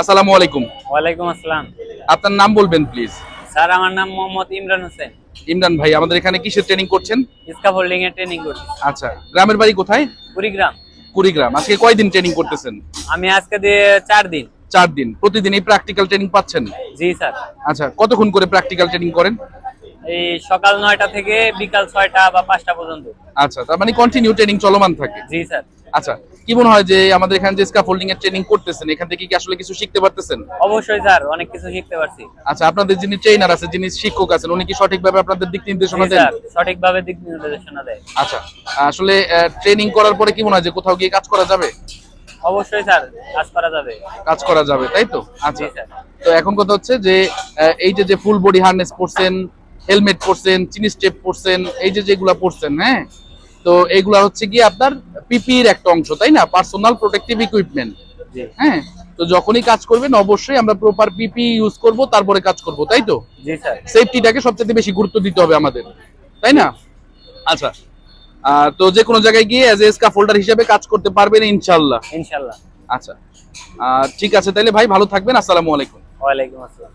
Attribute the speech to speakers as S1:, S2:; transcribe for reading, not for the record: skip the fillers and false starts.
S1: আসসালামু আলাইকুম।
S2: ওয়ালাইকুম আসসালাম।
S1: আপনার নাম বলবেন প্লিজ।
S2: স্যার আমার নাম মোহাম্মদ ইমরান হোসেন।
S1: ইমরান ভাই, আমাদের এখানে কিসের ট্রেনিং করছেন?
S2: স্কাফোল্ডিং এর ট্রেনিং করছি।
S1: আচ্ছা, গ্রামের বাড়ি কোথায়?
S2: কুড়িগ্রাম।
S1: কুড়িগ্রাম। আজকে কয়দিন ট্রেনিং করতেছেন?
S2: আমি আজকে দিয়ে 4 দিন।
S1: 4 দিন। প্রতিদিন এই প্র্যাকটিক্যাল ট্রেনিং পাচ্ছেন?
S2: জি স্যার।
S1: আচ্ছা, কতক্ষণ করে প্র্যাকটিক্যাল ট্রেনিং করেন?
S2: এই সকাল 9টা থেকে বিকাল 6টা বা 5টা পর্যন্ত।
S1: আচ্ছা, তার মানে কন্টিনিউ ট্রেনিং চলমান থাকে।
S2: জি স্যার।
S1: আচ্ছা, কি মনে হয় যে আমাদের এখানে যে স্কাফোল্ডিং এর ট্রেনিং করতেছেন, এখান থেকে কি আসলে কিছু শিখতে পারতেছেন?
S2: অবশ্যই স্যার, অনেক কিছু শিখতে পারছি।
S1: আচ্ছা, আপনাদের যিনি ট্রেনার আছে, যিনি শিক্ষক আছেন, উনি কি সঠিকভাবে আপনাদের দিক
S2: জি
S1: নির্দেশনা দেন?
S2: স্যার, সঠিকভাবে দিক নির্দেশনা দেয়।
S1: আচ্ছা, আসলে ট্রেনিং করার পরে কি মনে হয় যে কোথাও গিয়ে কাজ করা যাবে?
S2: অবশ্যই স্যার, কাজ করা যাবে।
S1: কাজ করা যাবে, তাই তো?
S2: জি
S1: আচ্ছা,
S2: স্যার।
S1: তো এখন কথা হচ্ছে যে এই যে ফুল বডি হার্নেস পরছেন, হেলমেট পরছেন, চিনি স্টেপ পরছেন, এই যে যেগুলা পরছেন, হ্যাঁ, তো এগুলা হচ্ছে কি আপনার পিপির একটা অংশ, তাই না? Personal protective equipment.
S2: জি।
S1: হ্যাঁ, তো যখনই কাজ করবেন অবশ্যই আমরা প্রপার পিপি ইউজ করব, তারপরে কাজ করব, তাই তো?
S2: জি স্যার।
S1: সেফটিটাকে সবচেয়ে বেশি গুরুত্ব দিতে হবে আমাদের, তাই না? আচ্ছা, তো যে কোনো জায়গায় গিয়ে অ্যাজ এ স্কাফোল্ডার হিসেবে কাজ করতে পারবেন ইনশাআল্লাহ।
S2: ইনশাআল্লাহ।
S1: আচ্ছা, ঠিক আছে তাহলে ভাই, ভালো থাকবেন। আসসালামু আলাইকুম।
S2: ওয়ালাইকুম আসসালাম।